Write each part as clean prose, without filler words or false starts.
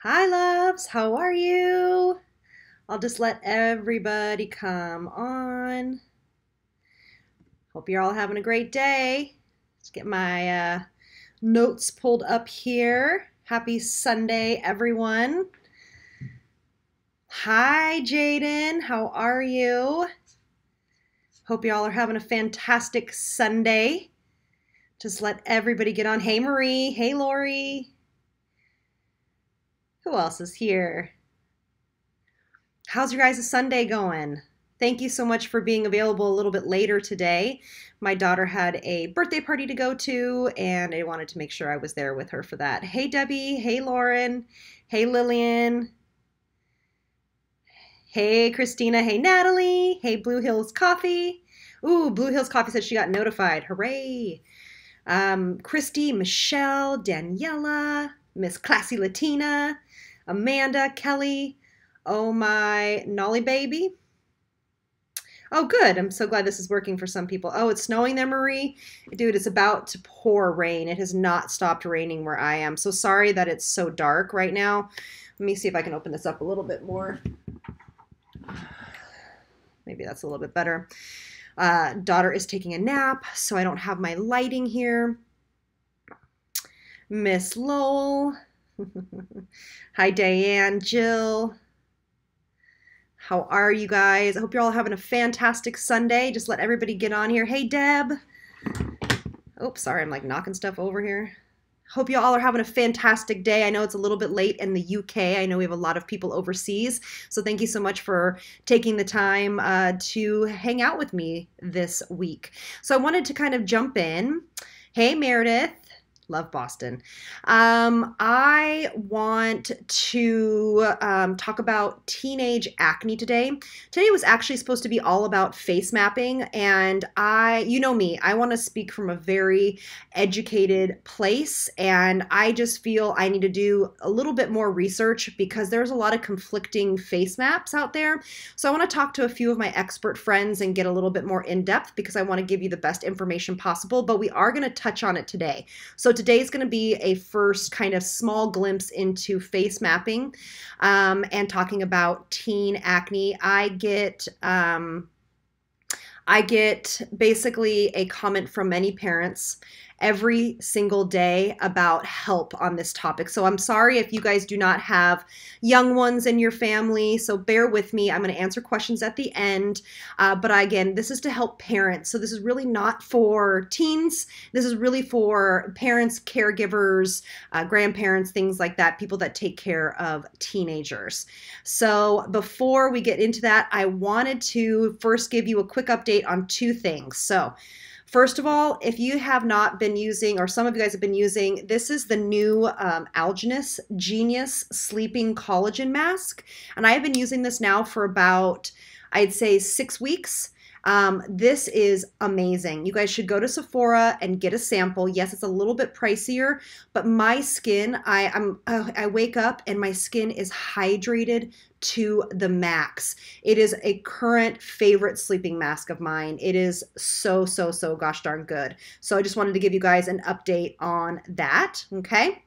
Hi, loves. How are you? I'll just let everybody come on. Hope you're all having a great day. Let's get my notes pulled up here. Happy Sunday, everyone. Hi, Jaden. How are you? Hope y'all are having a fantastic Sunday. Just let everybody get on. Hey, Marie. Hey, Lori. Who else is here? How's your guys' Sunday going? Thank you so much for being available a little bit later today. My daughter had a birthday party to go to, and I wanted to make sure I was there with her for that. Hey, Debbie. Hey, Lauren. Hey, Lillian. Hey, Christina. Hey, Natalie. Hey, Blue Hills Coffee. Ooh, Blue Hills Coffee said she got notified. Hooray. Christy, Michelle, Daniela, Miss Classy Latina, Amanda, Kelly. Oh, my Nolly baby. Oh, good. I'm so glad this is working for some people. Oh, it's snowing there, Marie? Dude, it's about to pour rain. It has not stopped raining where I am. So sorry that it's so dark right now. Let me see if I can open this up a little bit more. Maybe that's a little bit better. Daughter is taking a nap, so I don't have my lighting here. Miss Lowell. Hi, Diane, Jill. How are you guys? I hope you're all having a fantastic Sunday. Just let everybody get on here. Hey, Deb. Oops, sorry, I'm like knocking stuff over here. Hope you all are having a fantastic day. I know it's a little bit late in the UK. I know we have a lot of people overseas. So thank you so much for taking the time to hang out with me this week. So I wanted to kind of jump in. Hey, Meredith. Love Boston. I want to talk about teenage acne today. Today was actually supposed to be all about face mapping, and you know me, I want to speak from a very educated place, and I just feel I need to do a little bit more research because there's a lot of conflicting face maps out there. So I want to talk to a few of my expert friends and get a little bit more in depth because I want to give you the best information possible, but we are going to touch on it today. So today is going to be a first kind of small glimpse into face mapping and talking about teen acne. I get basically a comment from many parents every single day about help on this topic. So I'm sorry if you guys do not have young ones in your family, so bear with me. I'm going to answer questions at the end, but again, this is to help parents. So this is really not for teens. This is really for parents, caregivers, grandparents, things like that, people that take care of teenagers. So before we get into that, I wanted to first give you a quick update on two things. So first of all, if you have not been using, or some of you guys have been using, this is the new Algenus Genius Sleeping Collagen Mask. And I have been using this now for about, I'd say 6 weeks. This is amazing. You guys should go to Sephora and get a sample. Yes, it's a little bit pricier, but my skin, I wake up and my skin is hydrated to the max. It is a current favorite sleeping mask of mine. It is so gosh darn good. So I just wanted to give you guys an update on that, okay?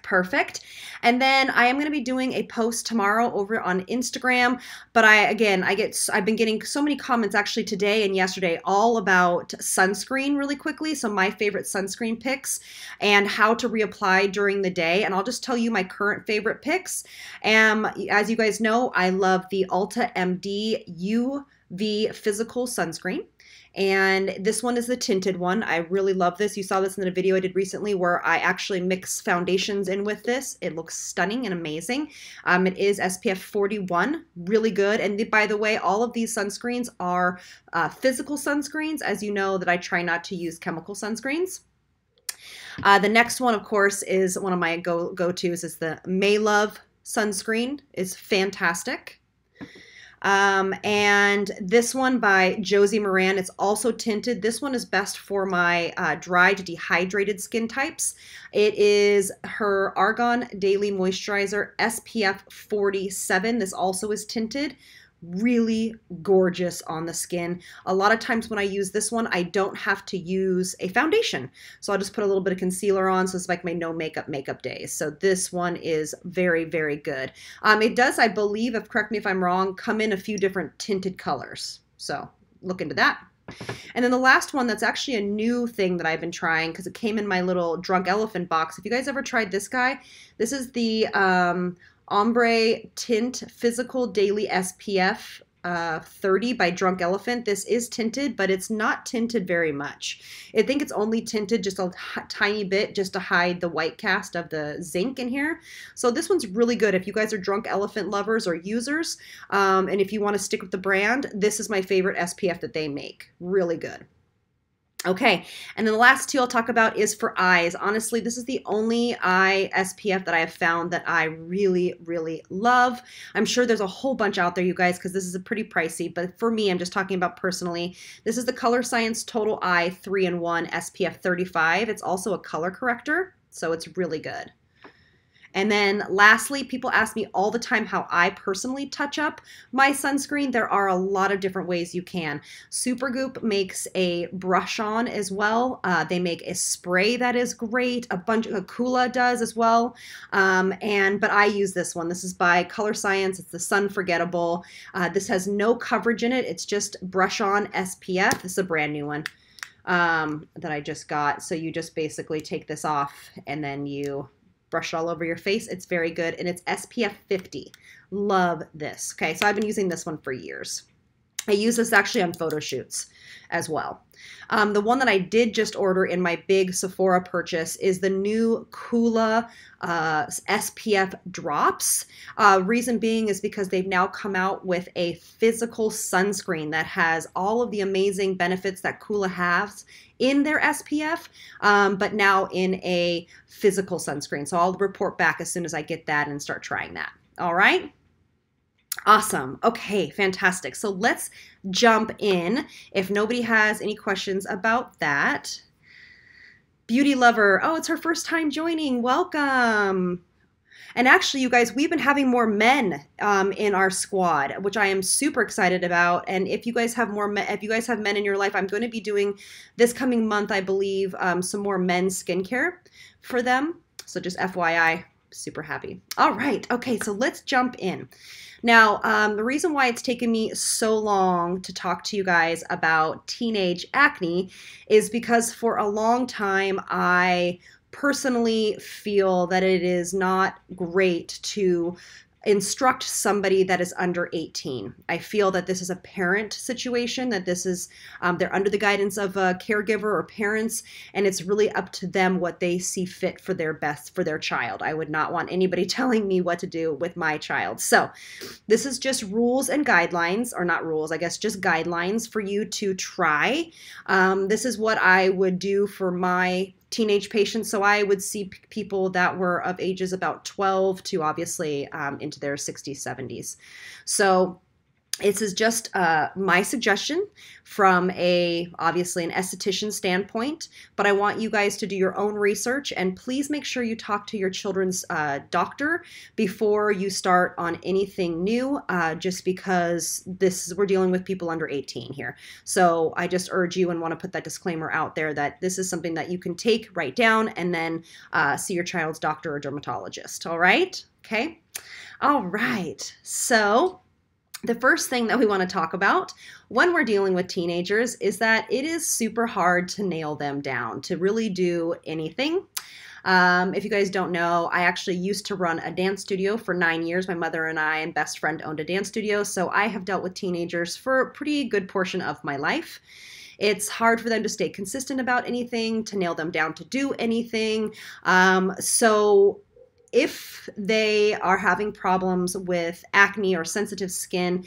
Perfect. And then I am going to be doing a post tomorrow over on Instagram, but I've been getting so many comments actually today and yesterday all about sunscreen really quickly. So my favorite sunscreen picks and how to reapply during the day. And I'll just tell you my current favorite picks. As you guys know, I love the Ulta MD UV Physical Sunscreen. And this one is the tinted one. I really love this. You saw this in a video I did recently where I actually mix foundations in with this. It looks stunning and amazing. It is SPF 41, really good. And by the way, all of these sunscreens are physical sunscreens. As you know that I try not to use chemical sunscreens. The next one, of course, is one of my go-tos is the May Love sunscreen. It's fantastic. And this one by Josie Moran, it's also tinted. This one is best for my dry to dehydrated skin types. It is her Argan Daily Moisturizer SPF 47. This also is tinted. really gorgeous on the skin. A lot of times when I use this one, I don't have to use a foundation. So I'll just put a little bit of concealer on. So it's like my no makeup days. So this one is very, very good. It does, I believe, correct me if I'm wrong, come in a few different tinted colors. So look into that. And then the last one that's actually a new thing that I've been trying because it came in my little Drunk Elephant box. If you guys ever tried this guy, this is the Ombre Tint Physical Daily SPF 30 by Drunk Elephant. This is tinted, but it's not tinted very much. I think it's only tinted just a tiny bit just to hide the white cast of the zinc in here. So this one's really good if you guys are Drunk Elephant lovers or users. And if you want to stick with the brand, this is my favorite SPF that they make. Really good. Okay, and then the last two I'll talk about is for eyes. Honestly, this is the only eye SPF that I have found that I really, really love. I'm sure there's a whole bunch out there, you guys, because this is a pretty pricey, but for me, I'm just talking about personally. This is the Color Science Total Eye 3-in-1 SPF 35. It's also a color corrector, so it's really good. And then lastly, people ask me all the time how I personally touch up my sunscreen. There are a lot of different ways you can. Supergoop makes a brush on as well. They make a spray that is great. A bunch of Kula does as well. But I use this one. This is by Color Science. It's the Sun Forgettable. This has no coverage in it. It's just brush on SPF. This is a brand new one that I just got. So you just basically take this off and then you brush it all over your face. It's very good, and it's SPF 50. Love this. Okay, so I've been using this one for years. I use this actually on photo shoots as well. The one that I did just order in my big Sephora purchase is the new Kula SPF drops. Reason being is because they've now come out with a physical sunscreen that has all of the amazing benefits that Kula has in their SPF, but now in a physical sunscreen. So I'll report back as soon as I get that and start trying that. All right. Awesome. Okay, fantastic. So let's jump in. If nobody has any questions about that. Beauty Lover. Oh, it's her first time joining. Welcome. And actually, you guys, we've been having more men in our squad, which I am super excited about. And if you guys have men in your life, I'm going to be doing this coming month, I believe, some more men's skincare for them. So just FYI, super happy. All right. Okay, so let's jump in. Now, the reason why it's taken me so long to talk to you guys about teenage acne is because for a long time, I personally feel that it is not great to instruct somebody that is under 18. I feel that this is a parent situation, that this is, they're under the guidance of a caregiver or parents, and it's really up to them what they see fit for their best for their child. I would not want anybody telling me what to do with my child. So this is just rules and guidelines, or not rules, I guess just guidelines for you to try. This is what I would do for my teenage patients. So I would see people that were of ages about 12 to obviously into their 60s, 70s. So this is just my suggestion from obviously an esthetician standpoint, but I want you guys to do your own research, and please make sure you talk to your children's doctor before you start on anything new, just because we're dealing with people under 18 here. So I just urge you and want to put that disclaimer out there that this is something that you can write down, and then see your child's doctor or dermatologist. All right? Okay. All right. So the first thing that we want to talk about when we're dealing with teenagers is that it is super hard to nail them down, to really do anything. If you guys don't know, I actually used to run a dance studio for 9 years. My mother and I and best friend owned a dance studio, so I have dealt with teenagers for a pretty good portion of my life. It's hard for them to stay consistent about anything, to nail them down to do anything. So if they are having problems with acne or sensitive skin,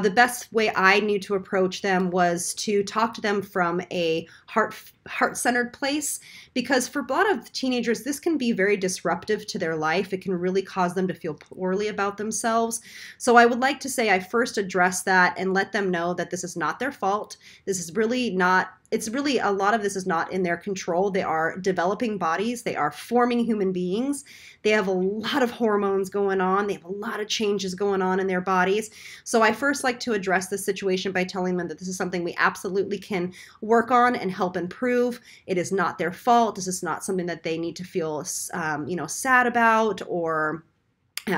the best way I knew to approach them was to talk to them from a heart-centered place, because for a lot of teenagers, this can be very disruptive to their life. It can really cause them to feel poorly about themselves. So I would like to say I first address that and let them know that this is not their fault. This is really not it's really, a lot of this is not in their control. They are developing bodies. They are forming human beings. They have a lot of hormones going on. They have a lot of changes going on in their bodies. So I first like to address this situation by telling them that this is something we absolutely can work on and help improve. It is not their fault. This is not something that they need to feel, sad about, or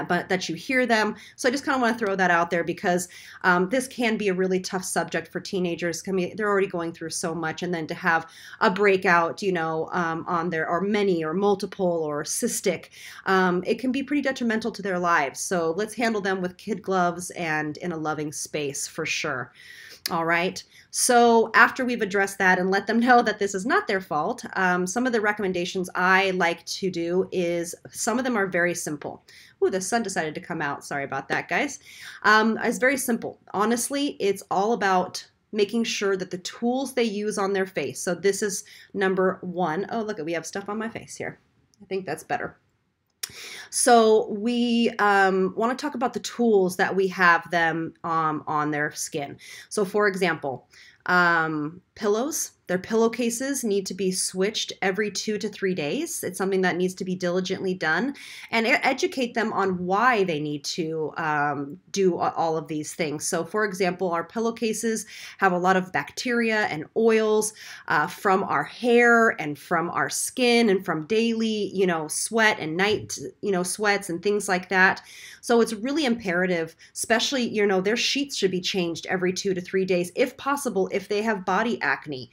but that you hear them. So I just kind of want to throw that out there, because this can be a really tough subject for teenagers. They're already going through so much, and then to have a breakout, on their, or many, or multiple, or cystic, it can be pretty detrimental to their lives. So let's handle them with kid gloves and in a loving space for sure. All right. So after we've addressed that and let them know that this is not their fault, some of the recommendations I like to do is, some of them are very simple. Ooh, the sun decided to come out. Sorry about that, guys. It's very simple. Honestly, it's all about making sure that the tools they use on their face. So this is number one. Oh, look, we have stuff on my face here. I think that's better. So we want to talk about the tools that we have them on their skin. So for example, pillows. Their pillowcases need to be switched every 2 to 3 days. It's something that needs to be diligently done, and educate them on why they need to do all of these things. So for example, our pillowcases have a lot of bacteria and oils from our hair and from our skin and from daily, sweat and night, sweats and things like that. So it's really imperative, especially, their sheets should be changed every 2 to 3 days, if possible, if they have body acne.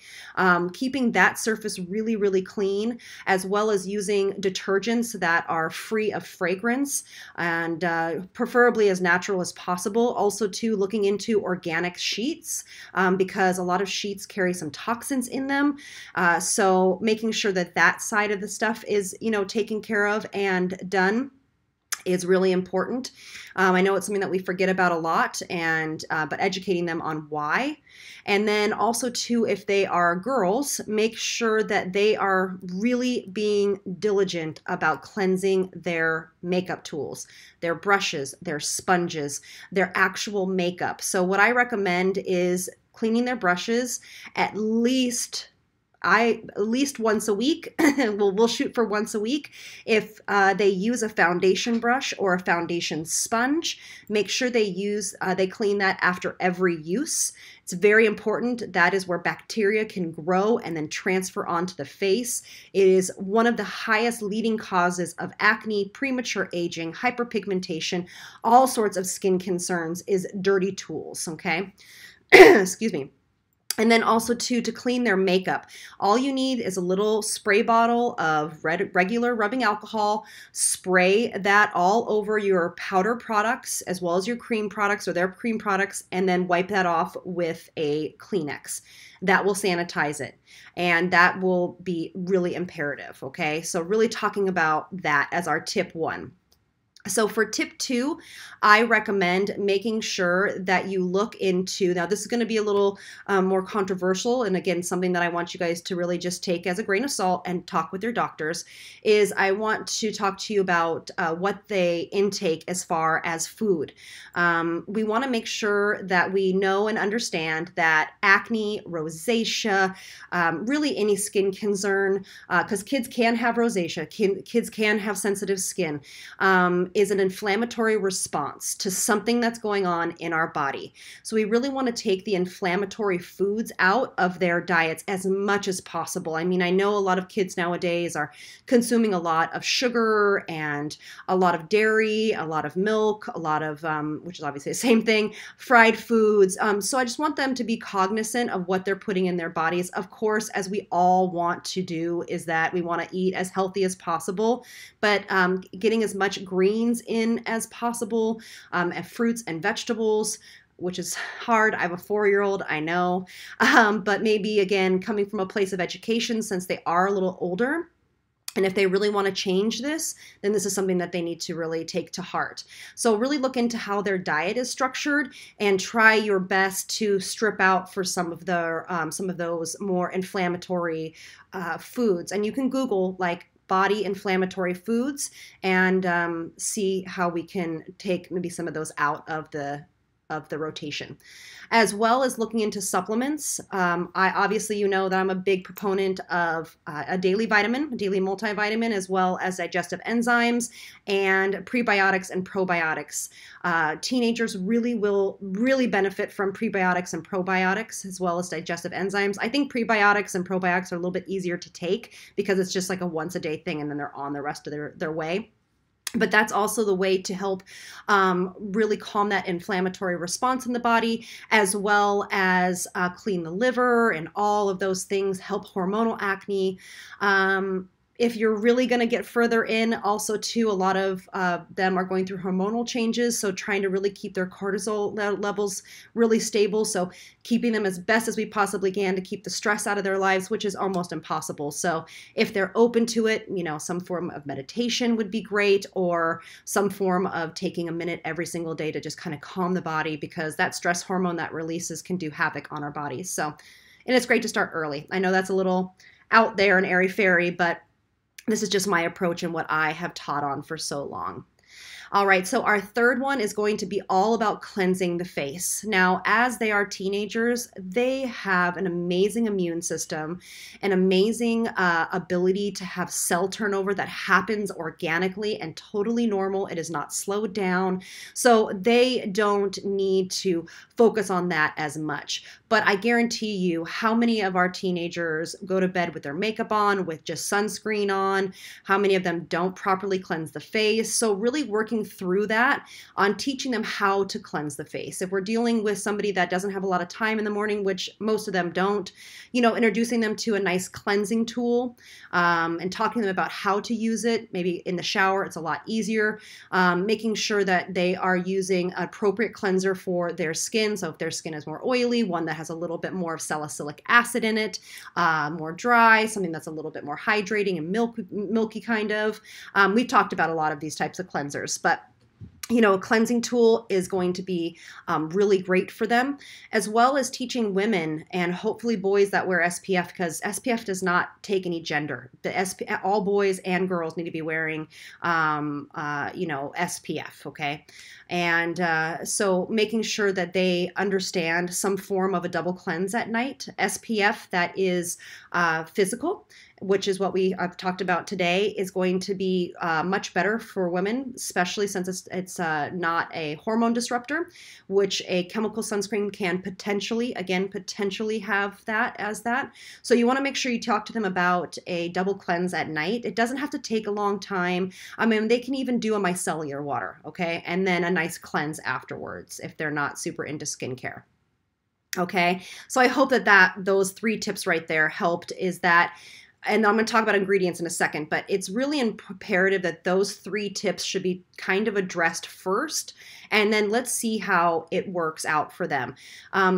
Keeping that surface really, really clean, as well as using detergents that are free of fragrance, and preferably as natural as possible. Also, too, looking into organic sheets, because a lot of sheets carry some toxins in them. So making sure that that side of the stuff is, taken care of and done is really important. I know it's something that we forget about a lot, and but educating them on why. And then also too, if they are girls, make sure that they are really being diligent about cleansing their makeup tools, their brushes, their sponges, their actual makeup. So what I recommend is cleaning their brushes at least once a week. We'll shoot for once a week. If they use a foundation brush or a foundation sponge, make sure they clean that after every use. It's very important. That is where bacteria can grow and then transfer onto the face. It is one of the highest leading causes of acne, premature aging, hyperpigmentation, all sorts of skin concerns, is dirty tools, okay? Excuse me. And then also too, to clean their makeup, all you need is a little spray bottle of regular rubbing alcohol. Spray that all over your powder products as well as your cream products or their cream products, and then wipe that off with a Kleenex. That will sanitize it, and that will be really imperative, okay? So really talking about that as our tip one. So for tip 2, I recommend making sure that you look into, now this is going to be a little more controversial, and again, something that I want you guys to really just take as a grain of salt and talk with your doctors, is I want to talk to you about what they intake as far as food. We want to make sure that we know and understand that acne, rosacea, really any skin concern, because kids can have rosacea, kids can have sensitive skin, is an inflammatory response to something that's going on in our body. So we really want to take the inflammatory foods out of their diets as much as possible. I mean, I know a lot of kids nowadays are consuming a lot of sugar and a lot of dairy, a lot of milk, a lot of, which is obviously the same thing, fried foods. So I just want them to be cognizant of what they're putting in their bodies. Of course, as we all want to do, is that we want to eat as healthy as possible, but getting as much greens in as possible, and fruits and vegetables, which is hard. I have a 4-year-old, I know, but maybe again, coming from a place of education, since they are a little older, and if they really want to change this, then this is something that they need to really take to heart. So really look into how their diet is structured and try your best to strip out for some of those more inflammatory foods. And you can Google like body inflammatory foods and see how we can take maybe some of those out of the of the rotation, as well as looking into supplements. I obviously, you know that I'm a big proponent of a daily vitamin, a daily multivitamin, as well as digestive enzymes and prebiotics and probiotics. Teenagers will really benefit from prebiotics and probiotics, as well as digestive enzymes. I think prebiotics and probiotics are a little bit easier to take because it's just like a once a day thing, and then they're on the rest of their way. But that's also the way to help really calm that inflammatory response in the body, as well as clean the liver and all of those things, help hormonal acne. If you're really going to get further in, also too, a lot of them are going through hormonal changes, so trying to really keep their cortisol levels really stable, so keeping them as best as we possibly can to keep the stress out of their lives, which is almost impossible. So if they're open to it, you know, some form of meditation would be great, or some form of taking a minute every single day to just kind of calm the body, because that stress hormone that releases can do havoc on our bodies. So, and it's great to start early. I know that's a little out there and airy-fairy, but this is just my approach and what I have taught on for so long. All right, so our third one is going to be all about cleansing the face. Now, as they are teenagers, they have an amazing immune system, an amazing ability to have cell turnover that happens organically and totally normal. It is not slowed down. So they don't need to focus on that as much. But I guarantee you, how many of our teenagers go to bed with their makeup on, with just sunscreen on? How many of them don't properly cleanse the face? So really working through that on teaching them how to cleanse the face. If we're dealing with somebody that doesn't have a lot of time in the morning, which most of them don't, you know, introducing them to a nice cleansing tool and talking to them about how to use it. Maybe in the shower, it's a lot easier. Making sure that they are using an appropriate cleanser for their skin. So if their skin is more oily, one that has a little bit more of salicylic acid in it, more dry, something that's a little bit more hydrating and milky kind of. We've talked about a lot of these types of cleansers, but you know, a cleansing tool is going to be really great for them, as well as teaching women and hopefully boys that wear SPF, because SPF does not take any gender. All boys and girls need to be wearing, you know, SPF, okay? And so making sure that they understand some form of a double cleanse at night. SPF that is physical, which is what we have talked about today, is going to be much better for women, especially since it's not a hormone disruptor, which a chemical sunscreen can potentially have that as that. So you want to make sure you talk to them about a double cleanse at night. It doesn't have to take a long time. I mean, they can even do a micellar water, okay? And then a nice cleanse afterwards if they're not super into skincare. Okay, so I hope that those 3 tips right there helped. Is that, and I'm going to talk about ingredients in a second, but it's really imperative that those 3 tips should be kind of addressed first, and then let's see how it works out for them.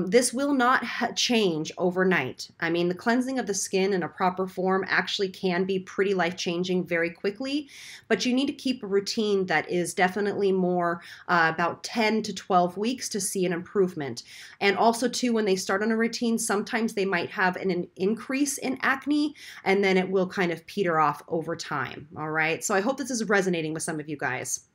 This will not change overnight. I mean, the cleansing of the skin in a proper form actually can be pretty life-changing very quickly, but you need to keep a routine that is definitely more about 10 to 12 weeks to see an improvement. And also too, when they start on a routine, sometimes they might have an increase in acne, and then it will kind of peter off over time. All right, so I hope this is resonating with some of you guys.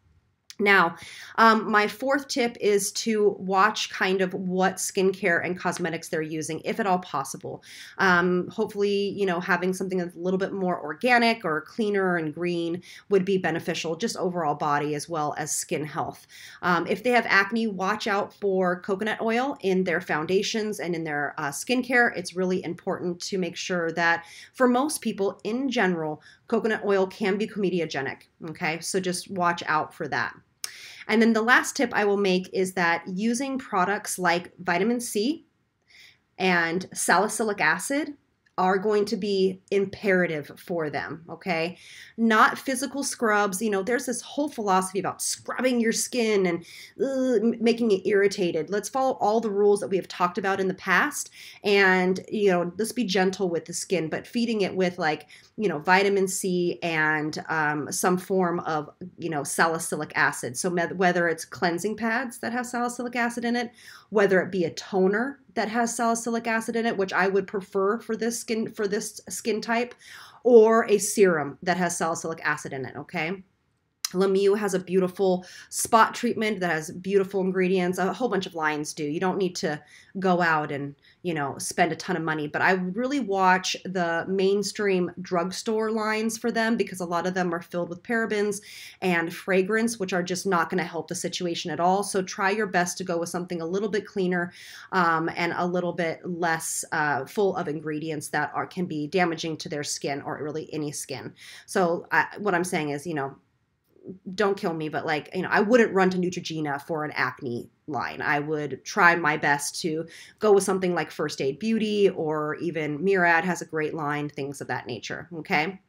Now, my 4th tip is to watch kind of what skincare and cosmetics they're using, if at all possible. Hopefully, you know, having something that's a little bit more organic or cleaner and green would be beneficial, just overall body as well as skin health. If they have acne, watch out for coconut oil in their foundations and in their skincare. It's really important to make sure that for most people in general, coconut oil can be comedogenic, okay? So just watch out for that. And then the last tip I will make is that using products like vitamin C and salicylic acid are going to be imperative for them, okay? Not physical scrubs. You know, there's this whole philosophy about scrubbing your skin and making it irritated. Let's follow all the rules that we have talked about in the past, and, you know, let's be gentle with the skin, but feeding it with, like, you know, vitamin C and some form of, you know, salicylic acid. So whether it's cleansing pads that have salicylic acid in it, whether it be a toner that has salicylic acid in it, which I would prefer for this skin type, or a serum that has salicylic acid in it, okay? Lemieux has a beautiful spot treatment that has beautiful ingredients. A whole bunch of lines do. You don't need to go out and, spend a ton of money. But I really watch the mainstream drugstore lines for them because a lot of them are filled with parabens and fragrance, which are just not going to help the situation at all. So try your best to go with something a little bit cleaner and a little bit less full of ingredients that can be damaging to their skin or really any skin. So what I'm saying is, don't kill me, but I wouldn't run to Neutrogena for an acne line. I would try my best to go with something like First Aid Beauty, or even Murad has a great line, things of that nature. Okay.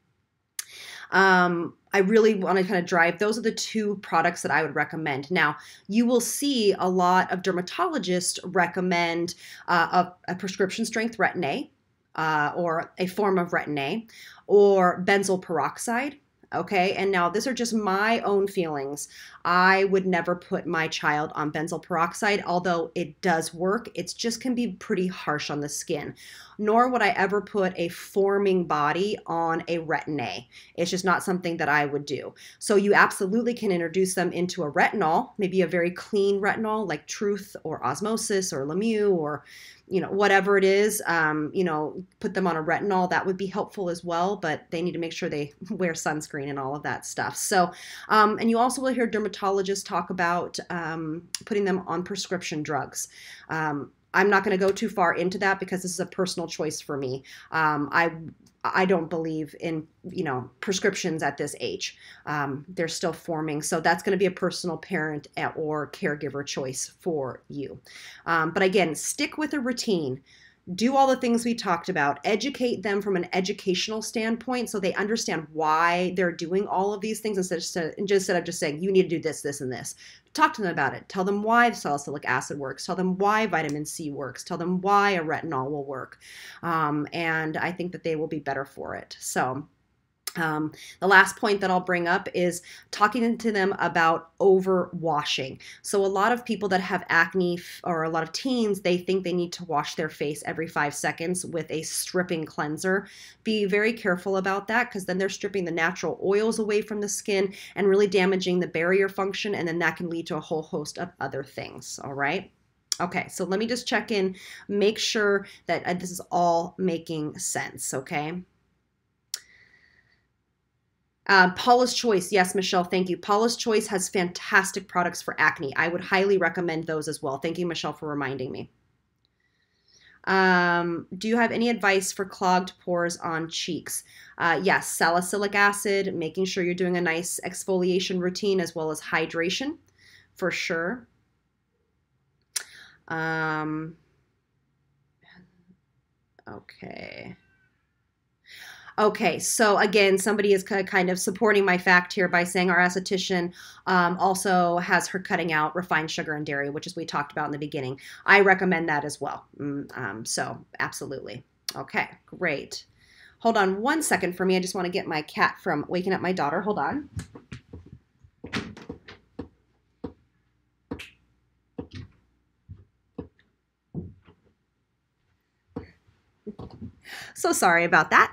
I really want to kind of drive. Those are the two products that I would recommend. Now, you will see a lot of dermatologists recommend a prescription strength Retin-A, or a form of Retin-A, or benzoyl peroxide. Okay, and now these are just my own feelings. I would never put my child on benzoyl peroxide, although it does work. It just can be pretty harsh on the skin. Nor would I ever put a forming body on a Retin-A. It's just not something that I would do. So you absolutely can introduce them into a retinol, maybe a very clean retinol like Truth or Osmosis or Lemieux or whatever it is, put them on a retinol. That would be helpful as well, but they need to make sure they wear sunscreen and all of that stuff. So, and you also will hear dermatologists talk about putting them on prescription drugs. I'm not going to go too far into that because this is a personal choice for me. I don't believe in, prescriptions at this age. They're still forming. So that's going to be a personal parent or caregiver choice for you. But again, stick with a routine. Do all the things we talked about, educate them from an educational standpoint so they understand why they're doing all of these things instead of just saying, you need to do this, this, and this. Talk to them about it. Tell them why salicylic acid works. Tell them why vitamin C works. Tell them why a retinol will work. And I think that they will be better for it. So the last point that I'll bring up is talking to them about overwashing. So a lot of people that have acne, or a lot of teens, they think they need to wash their face every 5 seconds with a stripping cleanser. Be very careful about that, because then they're stripping the natural oils away from the skin and really damaging the barrier function, and then that can lead to a whole host of other things. All right. Okay, so let me just check in, make sure that this is all making sense. Okay. Paula's Choice. Yes, Michelle, thank you. Paula's Choice has fantastic products for acne. I would highly recommend those as well. Thank you, Michelle, for reminding me. Do you have any advice for clogged pores on cheeks? Yes, salicylic acid, making sure you're doing a nice exfoliation routine as well as hydration, for sure. Okay. Okay, so again, somebody is kind of supporting my fact here by saying our esthetician also has her cutting out refined sugar and dairy, which is we talked about in the beginning. I recommend that as well. So absolutely. Okay, great. Hold on one second for me. I just want to get my cat from waking up my daughter. Hold on. So sorry about that.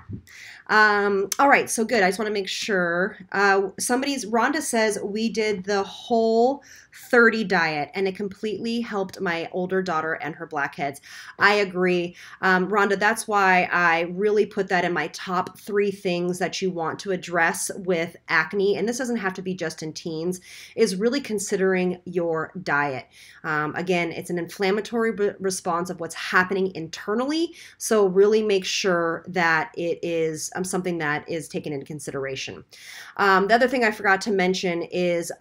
All right, so good. I just want to make sure. Rhonda says we did the whole 30 diet and it completely helped my older daughter and her blackheads. I agree. Rhonda, that's why I really put that in my top 3 things that you want to address with acne. And this doesn't have to be just in teens, is really considering your diet. Again, it's an inflammatory response of what's happening internally. So really make sure that it is something that is taken into consideration. The other thing I forgot to mention is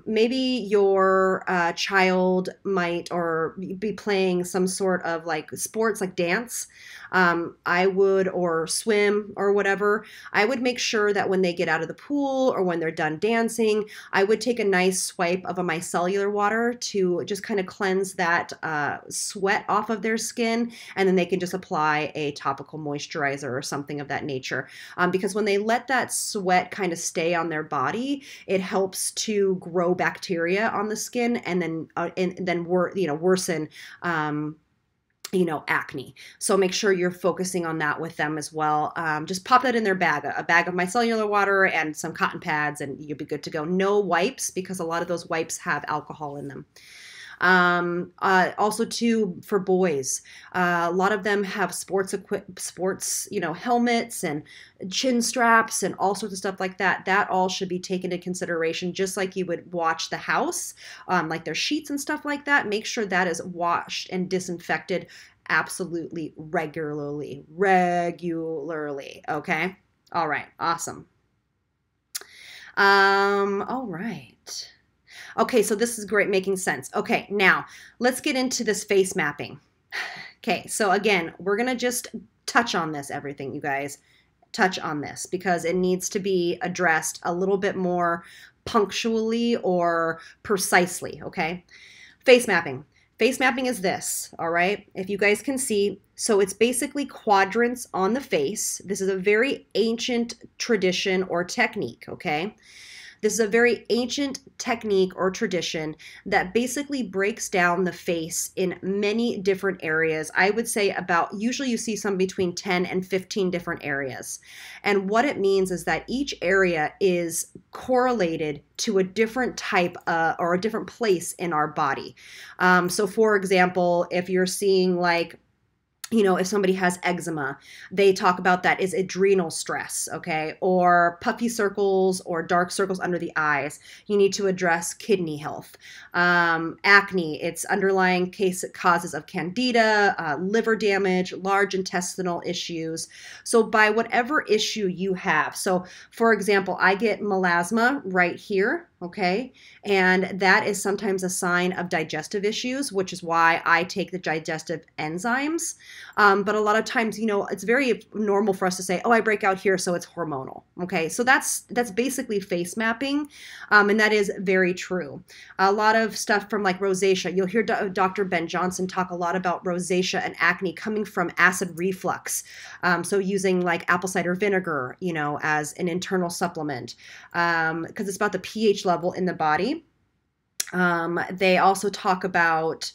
maybe your child might be playing some sort of like sports, like dance. I would, or swim or whatever. I would make sure that when they get out of the pool or when they're done dancing, I would take a nice swipe of a micellar water to just kind of cleanse that sweat off of their skin, and then they can just apply a topical moisturizer or something of that nature. Because when they let that sweat kind of stay on their body, it helps to grow bacteria on the skin and then worsen acne. So make sure you're focusing on that with them as well. Just pop that in their bag, a bag of micellar water and some cotton pads, and you'll be good to go. No wipes, because a lot of those wipes have alcohol in them. Also too, for boys, a lot of them have sports helmets and chin straps and all sorts of stuff like that. That all should be taken into consideration, just like you would watch the house, like their sheets and stuff like that. Make sure that is washed and disinfected absolutely regularly. Okay. All right. Awesome. All right. Okay, so this is great, making sense. Okay, now let's get into this face mapping. Okay, so again, we're gonna just touch on this, everything, you guys. Touch on this because it needs to be addressed a little bit more punctually or precisely, okay? Face mapping. Face mapping is this, all right? If you guys can see, so it's basically quadrants on the face. This is a very ancient tradition or technique, okay? This is a very ancient technique or tradition that basically breaks down the face in many different areas. I would say usually you see some between 10 and 15 different areas. And what it means is that each area is correlated to a different type or a different place in our body. So for example, if you're seeing like, if somebody has eczema, they talk about that as adrenal stress, okay? Or puffy circles or dark circles under the eyes. You need to address kidney health. Acne, it's underlying causes of candida, liver damage, large intestinal issues. So by whatever issue you have. So for example, I get melasma right here, okay? And that is sometimes a sign of digestive issues, which is why I take the digestive enzymes. But a lot of times, it's very normal for us to say, oh, I break out here, so it's hormonal. Okay, so that's basically face mapping, and that is very true. A lot of stuff from like rosacea. You'll hear Dr. Ben Johnson talk a lot about rosacea and acne coming from acid reflux. So using like apple cider vinegar, as an internal supplement, because it's about the pH level in the body. They also talk about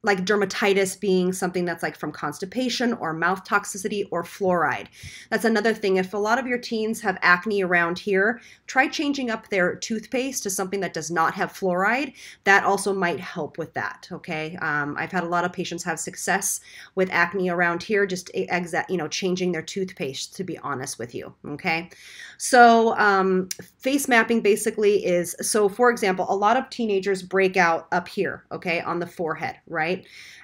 like dermatitis being something that's like from constipation or mouth toxicity or fluoride. That's another thing. If a lot of your teens have acne around here, try changing up their toothpaste to something that does not have fluoride. That also might help with that, okay? I've had a lot of patients have success with acne around here, just changing their toothpaste, to be honest with you, okay? So face mapping basically is, so for example, a lot of teenagers break out up here, okay, on the forehead, right?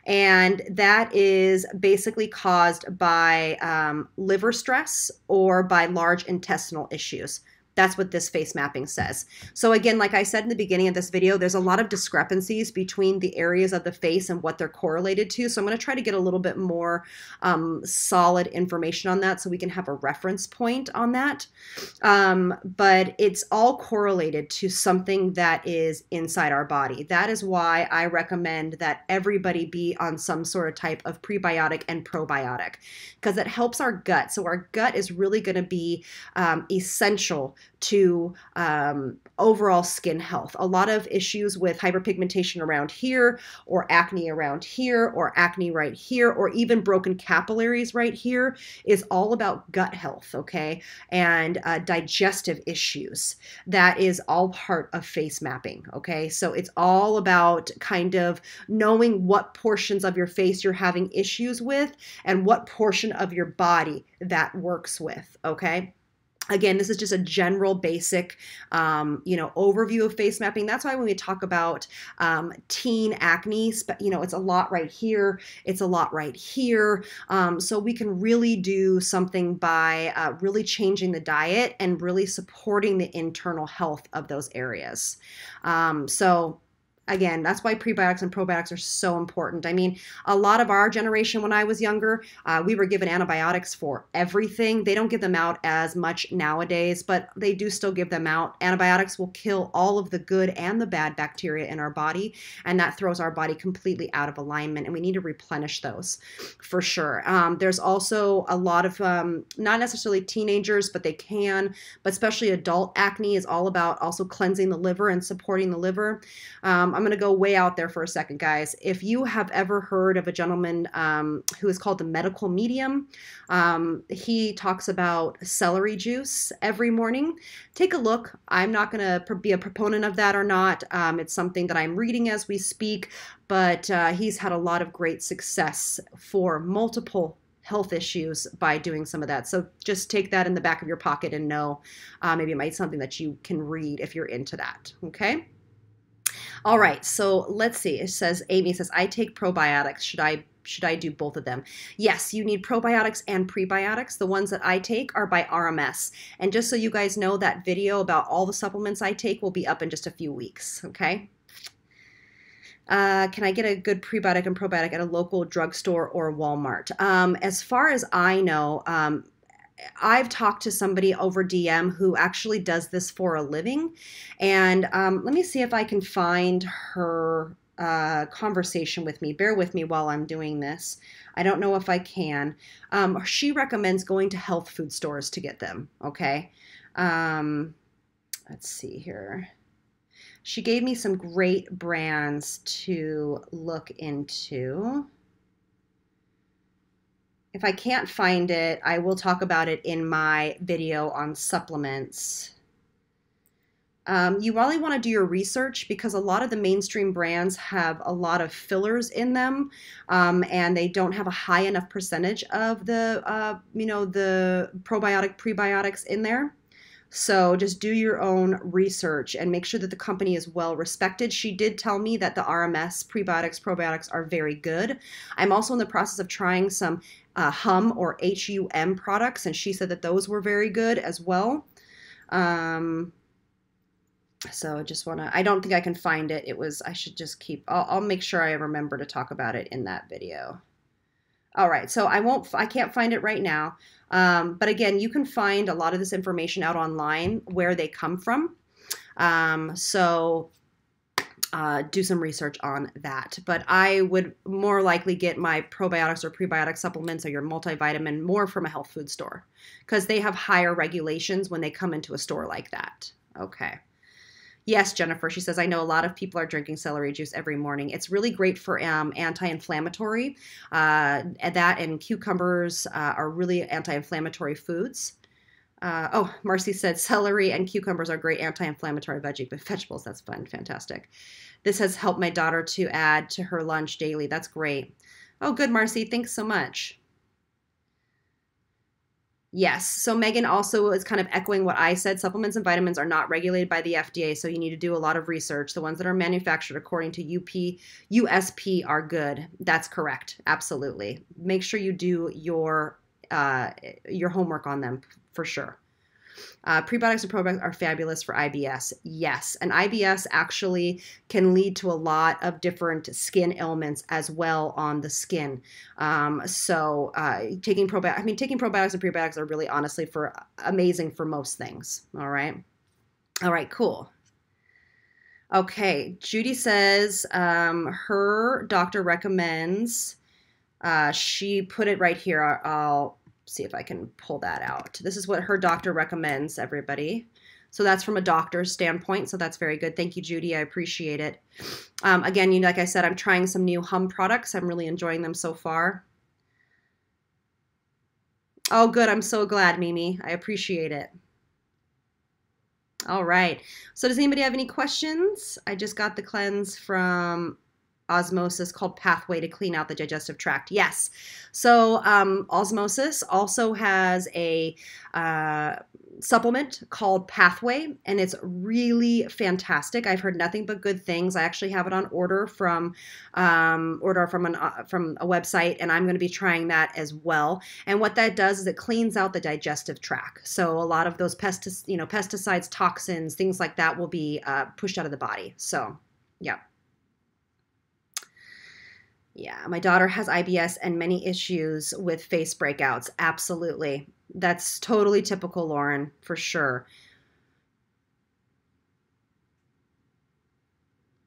And that is basically caused by liver stress or by large intestinal issues. That's what this face mapping says. So again, like I said in the beginning of this video, there's a lot of discrepancies between the areas of the face and what they're correlated to. So I'm going to try to get a little bit more solid information on that so we can have a reference point on that. But it's all correlated to something that is inside our body. That is why I recommend that everybody be on some sort of type of prebiotic and probiotic, because it helps our gut. So our gut is really going to be essential to overall skin health. A lot of issues with hyperpigmentation around here, or acne around here, or acne right here, or even broken capillaries right here is all about gut health, okay? And digestive issues. That is all part of face mapping, okay? So it's all about kind of knowing what portions of your face you're having issues with and what portion of your body that works with, okay? Again, this is just a general basic, overview of face mapping. That's why when we talk about teen acne, it's a lot right here. It's a lot right here. So we can really do something by really changing the diet and really supporting the internal health of those areas. Again, that's why prebiotics and probiotics are so important. I mean, a lot of our generation when I was younger, we were given antibiotics for everything. They don't give them out as much nowadays, but they do still give them out. Antibiotics will kill all of the good and the bad bacteria in our body, and that throws our body completely out of alignment, and we need to replenish those for sure. There's also a lot of, not necessarily teenagers, but they can, but especially adult acne is all about also cleansing the liver and supporting the liver. going to go way out there for a second, guys. If you have ever heard of a gentleman who is called the medical medium, he talks about celery juice every morning. Take a look. I'm not going to be a proponent of that or not. It's something that I'm reading as we speak, but he's had a lot of great success for multiple health issues by doing some of that. So just take that in the back of your pocket and know maybe it might be something that you can read if you're into that. Okay. All right. So let's see. It says, Amy says, I take probiotics. Should I do both of them? Yes, you need probiotics and prebiotics. The ones that I take are by RMS. And just so you guys know, that video about all the supplements I take will be up in just a few weeks. Okay. Can I get a good prebiotic and probiotic at a local drugstore or Walmart? As far as I know, I've talked to somebody over DM who actually does this for a living. And let me see if I can find her conversation with me. Bear with me while I'm doing this. I don't know if I can. She recommends going to health food stores to get them. Okay. Let's see here. She gave me some great brands to look into. If I can't find it, I will talk about it in my video on supplements. You really want to do your research because a lot of the mainstream brands have a lot of fillers in them, and they don't have a high enough percentage of the, the probiotic, prebiotics in there. So just do your own research and make sure that the company is well respected. She did tell me that the RMS prebiotics, probiotics are very good. I'm also in the process of trying some HUM or HUM products, and she said that those were very good as well. So I just want to, I don't think I can find it. I should just I'll make sure I remember to talk about it in that video. All right, so I can't find it right now. But again, you can find a lot of this information out online where they come from. So do some research on that. But I would more likely get my probiotics or prebiotic supplements or your multivitamin more from a health food store because they have higher regulations when they come into a store like that. Okay. Yes, Jennifer, she says, I know a lot of people are drinking celery juice every morning. It's really great for anti-inflammatory. That and cucumbers are really anti-inflammatory foods. Marcy said celery and cucumbers are great anti-inflammatory vegetables. That's fun. Fantastic. This has helped my daughter to add to her lunch daily. That's great. Oh, good, Marcy. Thanks so much. Yes. So Megan also is kind of echoing what I said. Supplements and vitamins are not regulated by the FDA, so you need to do a lot of research. The ones that are manufactured according to USP are good. That's correct. Absolutely. Make sure you do your homework on them for sure. Prebiotics and probiotics are fabulous for IBS. Yes, and IBS actually can lead to a lot of different skin ailments as well on the skin. Taking probiotics and prebiotics are really honestly amazing for most things. All right, cool. Okay, Judy says her doctor recommends. She put it right here. I'll see if I can pull that out. This is what her doctor recommends, everybody. So that's from a doctor's standpoint. So that's very good. Thank you, Judy. I appreciate it. Again, like I said, I'm trying some new HUM products. I'm really enjoying them so far. Oh, good. I'm so glad, Mimi. I appreciate it. All right. So does anybody have any questions? I just got the cleanse from Osmosis called Pathway to clean out the digestive tract. Yes. So Osmosis also has a supplement called Pathway, and it's really fantastic. I've heard nothing but good things. I actually have it on order from a website, and I'm going to be trying that as well. And what that does is it cleans out the digestive tract. So a lot of those pesticides, toxins, things like that will be pushed out of the body. So, yeah. Yeah, my daughter has IBS and many issues with face breakouts. Absolutely. That's totally typical, Lauren, for sure.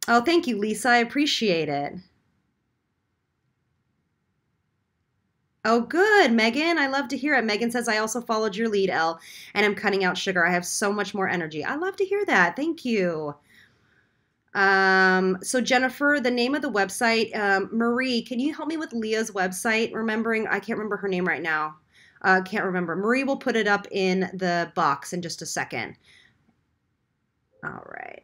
Oh, thank you, Lisa. I appreciate it. Oh, good, Megan. I love to hear it. Megan says, I also followed your lead, Elle, and I'm cutting out sugar. I have so much more energy. I love to hear that. Thank you. So Jennifer, the name of the website, Marie, can you help me with Leah's website? I can't remember her name right now. Can't remember. Marie will put it up in the box in just a second. All right.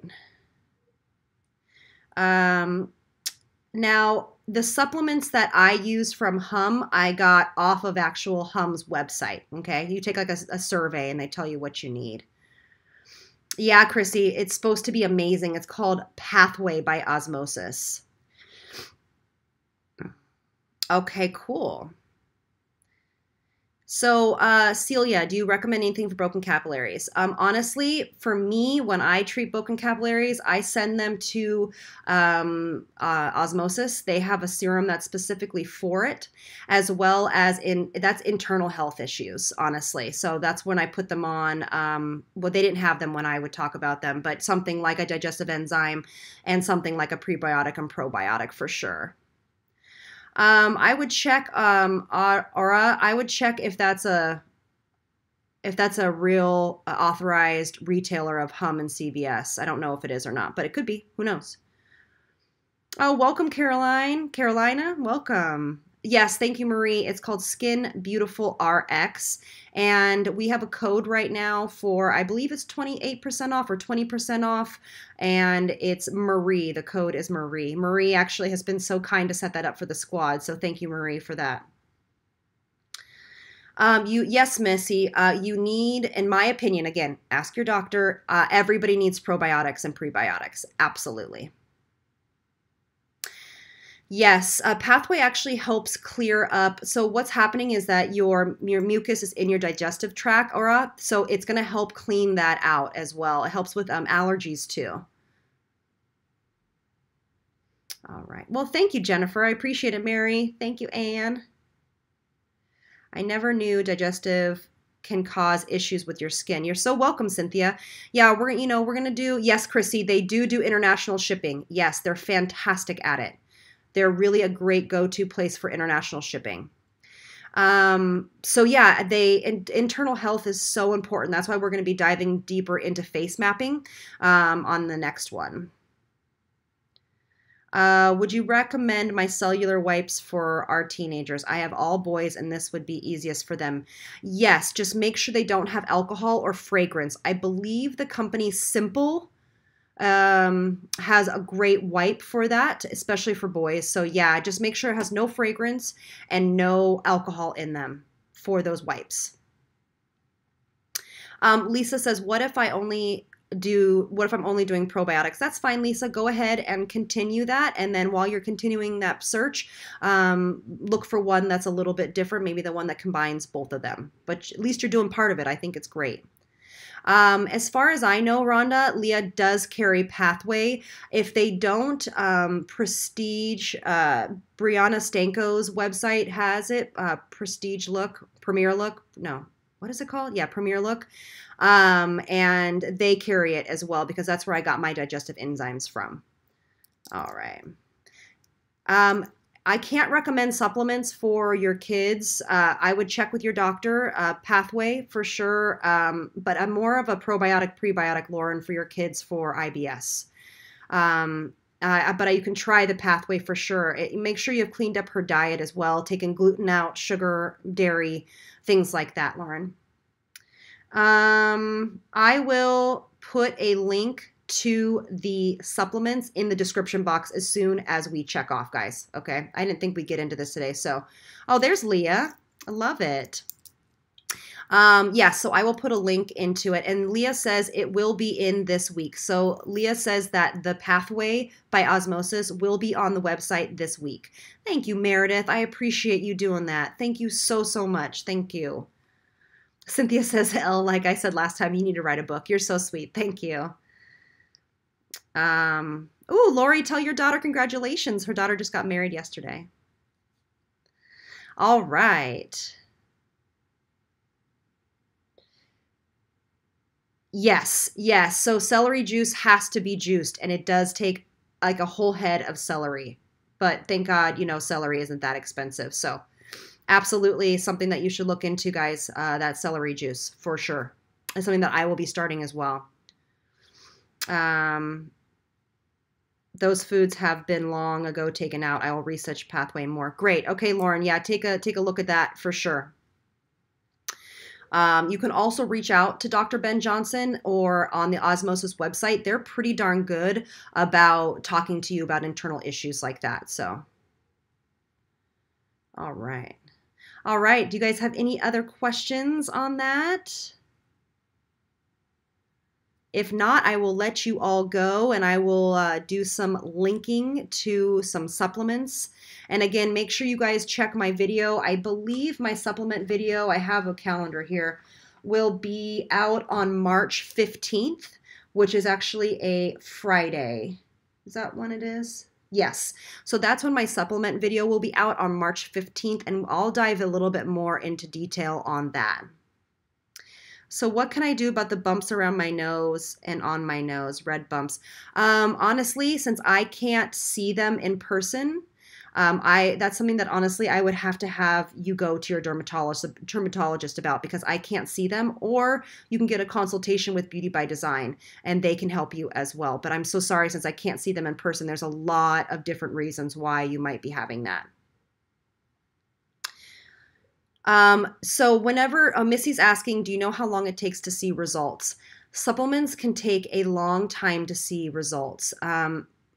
Now, the supplements that I use from Hum, I got off of actual Hum's website. Okay. You take like a survey and they tell you what you need. Yeah, Chrissy, it's supposed to be amazing. It's called Pathway by Osmosis. Okay, cool. So, Celia, do you recommend anything for broken capillaries? Honestly, for me, when I treat broken capillaries, I send them to Osmosis. They have a serum that's specifically for it, as well as that's internal health issues, honestly. So that's when I put them on. Well, they didn't have them when I would talk about them, but something like a digestive enzyme and something like a prebiotic and probiotic for sure. I would check Aura. I would check if that's a real authorized retailer of Hum and CVS. I don't know if it is or not, but it could be. Who knows? Oh, welcome, Caroline. Carolina, welcome. Yes, thank you, Marie. It's called Skin Beautiful RX. And we have a code right now for, I believe it's 28% off or 20% off. And it's Marie. The code is Marie. Marie actually has been so kind to set that up for the squad. So thank you, Marie, for that. Yes, Missy, you need, in my opinion, again, ask your doctor. Everybody needs probiotics and prebiotics. Absolutely. Yes, Pathway actually helps clear up. So what's happening is that your mucus is in your digestive tract, Aura. So it's going to help clean that out as well. It helps with allergies too. All right. Well, thank you, Jennifer. I appreciate it, Mary. Thank you, Anne. I never knew digestive can cause issues with your skin. You're so welcome, Cynthia. Yeah, we're going to do, yes, Chrissy, they do international shipping. Yes, they're fantastic at it. They're really a great go-to place for international shipping. So yeah, internal health is so important. That's why we're going to be diving deeper into face mapping on the next one. Would you recommend micellar wipes for our teenagers? I have all boys and this would be easiest for them. Yes, just make sure they don't have alcohol or fragrance. I believe the company Simple has a great wipe for that, especially for boys. So yeah, just make sure it has no fragrance and no alcohol in them for those wipes. Lisa says, what if I'm only doing probiotics? That's fine, Lisa. Go ahead and continue that. And then while you're continuing that search, look for one that's a little bit different, maybe the one that combines both of them. But at least you're doing part of it. I think it's great. As far as I know, Rhonda, Leah does carry Pathway. If they don't, Prestige, Brianna Stanko's website has it. Prestige Look, Premier Look. No, what is it called? Yeah, Premier Look. And they carry it as well because that's where I got my digestive enzymes from. All right. I can't recommend supplements for your kids. I would check with your doctor, Pathway for sure. But I'm more of a probiotic, prebiotic, Lauren, for your kids for IBS. But you can try the Pathway for sure. Make sure you have cleaned up her diet as well, taking gluten out, sugar, dairy, things like that, Lauren. I will put a link to the supplements in the description box as soon as we check off, guys. Okay. I didn't think we'd get into this today. So, oh, there's Leah. I love it. Yeah, so I will put a link into it. And Leah says it will be in this week. So Leah says that the Pathway by Osmosis will be on the website this week. Thank you, Meredith. I appreciate you doing that. Thank you so, so much. Thank you. Cynthia says, Elle, like I said last time, you need to write a book. You're so sweet. Thank you. Oh, Lori, tell your daughter congratulations. Her daughter just got married yesterday. All right. Yes, yes. So celery juice has to be juiced, and it does take like a whole head of celery. But thank God, celery isn't that expensive. So absolutely something that you should look into, guys, that celery juice for sure. It's something that I will be starting as well. Those foods have been long ago taken out. I will research pathway more. Great. Okay, Lauren. Yeah, take a look at that for sure. You can also reach out to Dr. Ben Johnson or on the Osmosis website. They're pretty darn good about talking to you about internal issues like that. So, all right. All right. Do you guys have any other questions on that? If not, I will let you all go and I will do some linking to some supplements. And again, make sure you guys check my video. I believe my supplement video, I have a calendar here, will be out on March 15th, which is actually a Friday. Is that when it is? Yes. So that's when my supplement video will be out on March 15th, and I'll dive a little bit more into detail on that. So what can I do about the bumps around my nose and on my nose, red bumps? Honestly, since I can't see them in person, that's something that honestly I would have to have you go to your dermatologist about, because I can't see them, or you can get a consultation with Beauty by Design and they can help you as well. But I'm so sorry, since I can't see them in person, there's a lot of different reasons why you might be having that. So whenever Missy's asking, do you know how long it takes to see results? Supplements can take a long time to see results.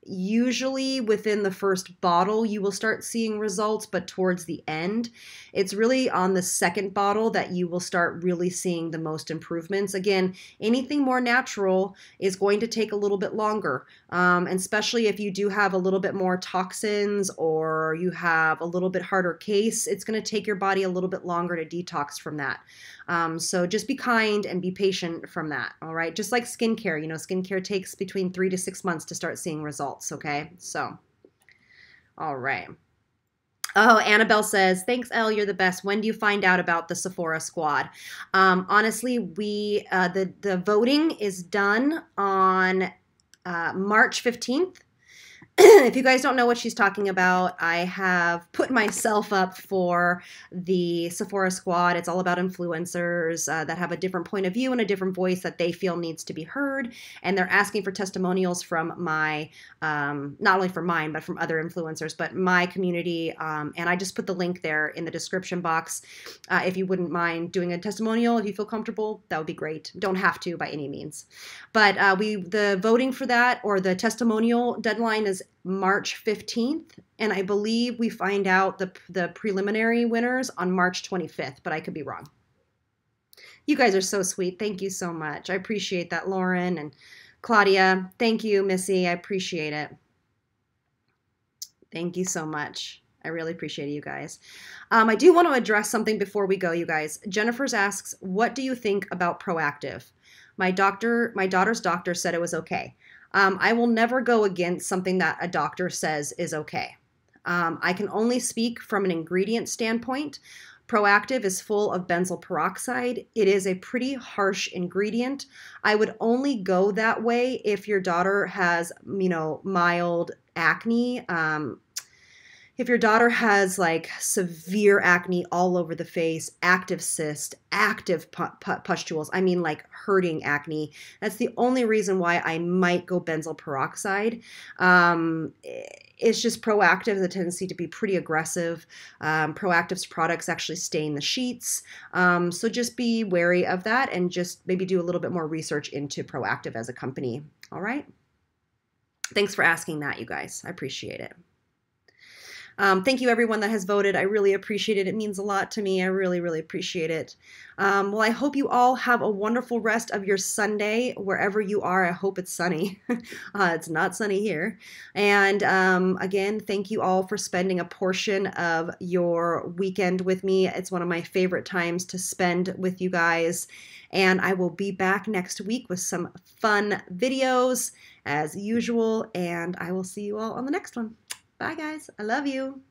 Usually within the first bottle, you will start seeing results, but towards the end, it's really on the second bottle that you will start really seeing the most improvements. Again, anything more natural is going to take a little bit longer, and especially if you do have a little bit more toxins or you have a little bit harder case, it's going to take your body a little bit longer to detox from that. So just be kind and be patient from that. All right. Just like skincare, skincare takes between 3 to 6 months to start seeing results. Okay. So, all right. Oh, Annabelle says, thanks, Elle, you're the best. When do you find out about the Sephora Squad? Honestly, the voting is done on March 15th. If you guys don't know what she's talking about, I have put myself up for the Sephora Squad. It's all about influencers that have a different point of view and a different voice that they feel needs to be heard. And they're asking for testimonials from my, not only from mine, but from other influencers, but my community. And I just put the link there in the description box. If you wouldn't mind doing a testimonial, if you feel comfortable, that would be great. Don't have to by any means. But the voting for that, or the testimonial deadline, is March 15th, and I believe we find out the preliminary winners on March 25th, but I could be wrong. You guys are so sweet. Thank you so much. I appreciate that, Lauren and Claudia. Thank you, Missy. I appreciate it. Thank you so much. I really appreciate you guys. I do want to address something before we go, you guys. Jennifer's asks, what do you think about Proactive? My daughter's doctor said it was okay. I will never go against something that a doctor says is okay. I can only speak from an ingredient standpoint. Proactive is full of benzoyl peroxide. It is a pretty harsh ingredient. I would only go that way if your daughter has, mild acne. If your daughter has like severe acne all over the face, active cyst, active pustules, I mean like hurting acne, that's the only reason why I might go benzoyl peroxide. It's just Proactive has a tendency to be pretty aggressive. Proactive's products actually stain the sheets. So just be wary of that and just maybe do a little bit more research into Proactive as a company. All right. Thanks for asking that, you guys. I appreciate it. Thank you, everyone that has voted. I really appreciate it. It means a lot to me. I really, really appreciate it. Well, I hope you all have a wonderful rest of your Sunday, wherever you are. I hope it's sunny. It's not sunny here. And again, thank you all for spending a portion of your weekend with me. It's one of my favorite times to spend with you guys. And I will be back next week with some fun videos as usual. And I will see you all on the next one. Bye, guys. I love you.